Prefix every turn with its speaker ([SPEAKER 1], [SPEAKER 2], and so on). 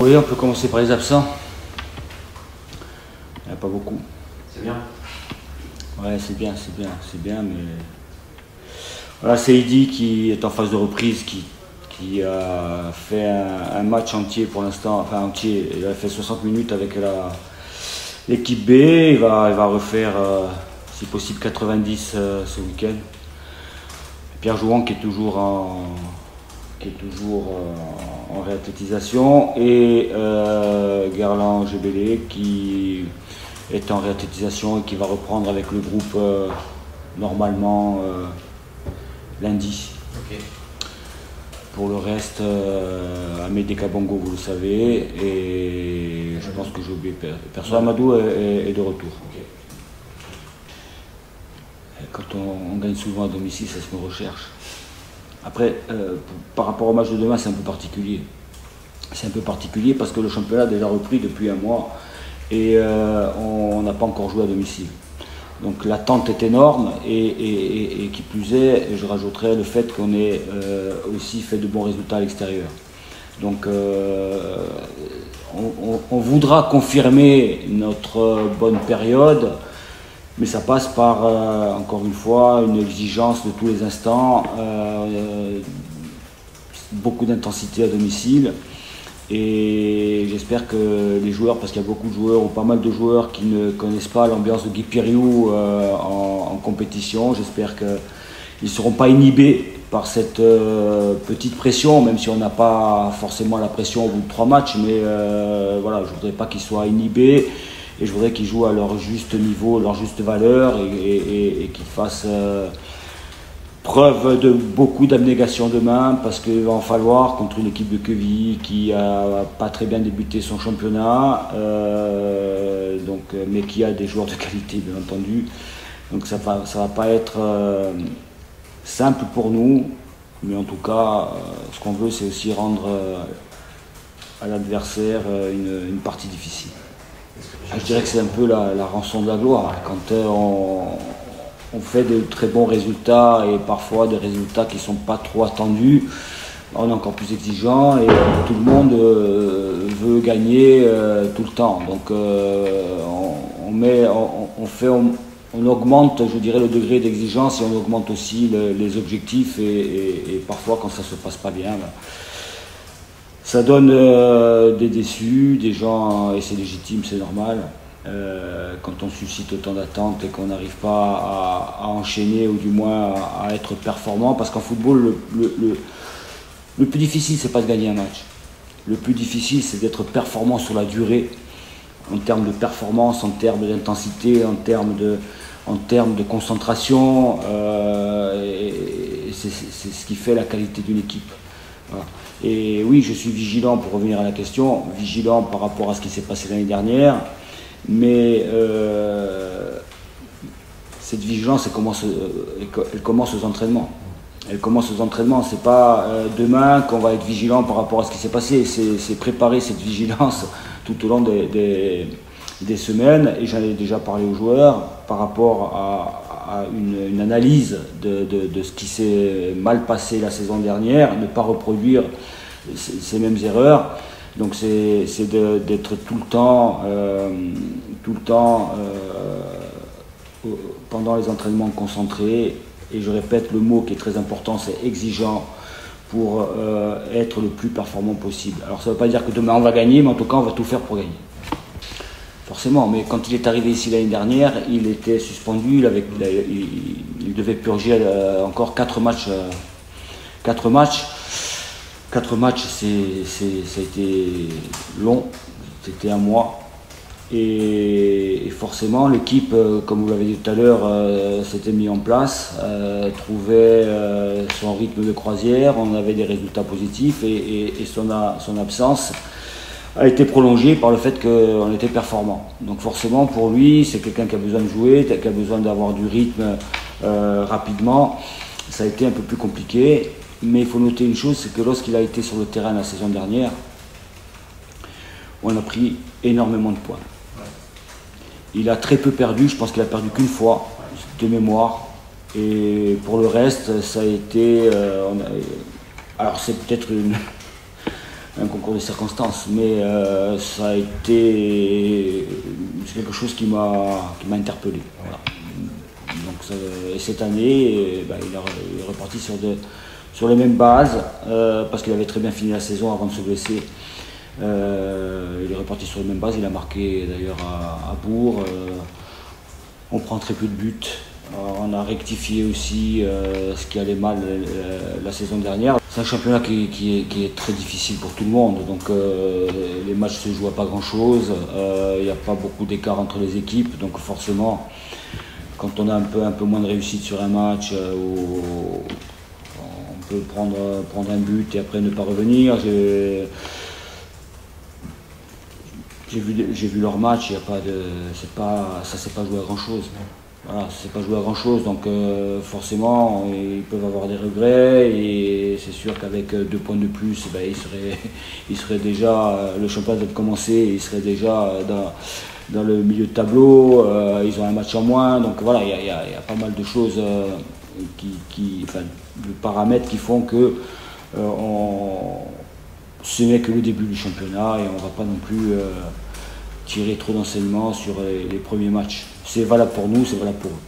[SPEAKER 1] Oui, on peut commencer par les absents. Il n'y en a pas beaucoup.
[SPEAKER 2] C'est bien.
[SPEAKER 1] Ouais, c'est bien, mais... Voilà, c'est Eddy qui est en phase de reprise, qui a fait un match entier pour l'instant, enfin entier, il a fait 60 minutes avec l'équipe B, il va refaire, si possible, 90 ce week-end. Pierre Jouan qui est toujours en réathlétisation, et Gerland Gebele qui est en réathlétisation et qui va reprendre avec le groupe normalement lundi.
[SPEAKER 2] Okay.
[SPEAKER 1] Pour le reste, Amédée Kabongo, vous le savez, et je pense que j'ai oublié personne. Amadou est de retour.
[SPEAKER 2] Okay.
[SPEAKER 1] Quand on gagne souvent à domicile, ça se me recherche. Après, par rapport au match de demain, c'est un peu particulier. C'est un peu particulier parce que le championnat a déjà repris depuis un mois et on n'a pas encore joué à domicile. Donc l'attente est énorme et qui plus est, je rajouterais le fait qu'on ait aussi fait de bons résultats à l'extérieur. Donc on voudra confirmer notre bonne période, mais ça passe par, encore une fois, une exigence de tous les instants, beaucoup d'intensité à domicile. Et j'espère que les joueurs, parce qu'il y a beaucoup de joueurs, ou pas mal de joueurs qui ne connaissent pas l'ambiance de Guy Piriou en compétition, j'espère qu'ils ne seront pas inhibés par cette petite pression, même si on n'a pas forcément la pression au bout de 3 matchs, mais voilà, je ne voudrais pas qu'ils soient inhibés. Et je voudrais qu'ils jouent à leur juste niveau, leur juste valeur, et qu'ils fassent preuve de beaucoup d'abnégation demain, parce qu'il va en falloir contre une équipe de Quevilly qui n'a pas très bien débuté son championnat, mais qui a des joueurs de qualité, bien entendu. Donc ça va pas être simple pour nous, mais en tout cas, ce qu'on veut, c'est aussi rendre à l'adversaire une partie difficile. Je dirais que c'est un peu la rançon de la gloire. Quand on fait de très bons résultats et parfois des résultats qui ne sont pas trop attendus, on est encore plus exigeant et tout le monde veut gagner tout le temps. Donc on augmente, je dirais, le degré d'exigence, et on augmente aussi les objectifs, et parfois quand ça ne se passe pas bien, ça donne des déçus, des gens, et c'est légitime, c'est normal, quand on suscite autant d'attentes et qu'on n'arrive pas à enchaîner, ou du moins à être performant, parce qu'en football, le plus difficile, c'est pas de gagner un match. Le plus difficile, c'est d'être performant sur la durée, en termes de performance, en termes d'intensité, en termes de concentration, et c'est ce qui fait la qualité d'une équipe. Voilà. Et oui, je suis vigilant, pour revenir à la question, vigilant par rapport à ce qui s'est passé l'année dernière, mais cette vigilance, elle commence aux entraînements. Elle commence aux entraînements, c'est pas demain qu'on va être vigilant par rapport à ce qui s'est passé, c'est préparer cette vigilance tout au long des semaines, et j'en ai déjà parlé aux joueurs par rapport à une analyse de ce qui s'est mal passé la saison dernière, ne pas reproduire ces mêmes erreurs. Donc c'est d'être tout le temps pendant les entraînements concentrés, et je répète le mot qui est très important, c'est exigeant, pour être le plus performant possible. Alors ça ne veut pas dire que demain on va gagner, mais en tout cas on va tout faire pour gagner. Forcément, mais quand il est arrivé ici l'année dernière, il était suspendu, il devait purger encore 4 matchs. 4 matchs, ça a été long, c'était un mois. Et forcément, l'équipe, comme vous l'avez dit tout à l'heure, s'était mise en place, trouvait son rythme de croisière, on avait des résultats positifs, et son absence a été prolongée par le fait qu'on était performant. Donc forcément, pour lui, c'est quelqu'un qui a besoin de jouer, qui a besoin d'avoir du rythme rapidement. Ça a été un peu plus compliqué, mais il faut noter une chose, c'est que lorsqu'il a été sur le terrain la saison dernière, on a pris énormément de points. Il a très peu perdu, je pense qu'il a perdu qu'une fois, de mémoire. Et pour le reste, ça a été... alors c'est peut-être un un concours de circonstances, mais ça a été quelque chose qui m'a interpellé. Voilà. Donc, et cette année, il est reparti sur les mêmes bases, parce qu'il avait très bien fini la saison avant de se blesser. Il est reparti sur les mêmes bases, il a marqué d'ailleurs à Bourg. On prend très peu de buts. On a rectifié aussi ce qui allait mal la saison dernière. C'est un championnat qui est très difficile pour tout le monde, donc les matchs se jouent à pas grand chose, il n'y a pas beaucoup d'écart entre les équipes, donc forcément quand on a un peu moins de réussite sur un match, on peut prendre un but et après ne pas revenir. J'ai vu leur match, ça s'est pas joué à grand chose. Voilà, c'est pas joué à grand chose, donc forcément ils peuvent avoir des regrets et c'est sûr qu'avec 2 points de plus, ils seraient déjà, le championnat vient de commencer, ils seraient déjà dans le milieu de tableau, ils ont un match en moins, donc voilà, il y a pas mal de choses, de paramètres qui font que ce n'est que le début du championnat et on ne va pas non plus tirer trop d'enseignements sur les premiers matchs. C'est valable pour nous, c'est valable pour eux.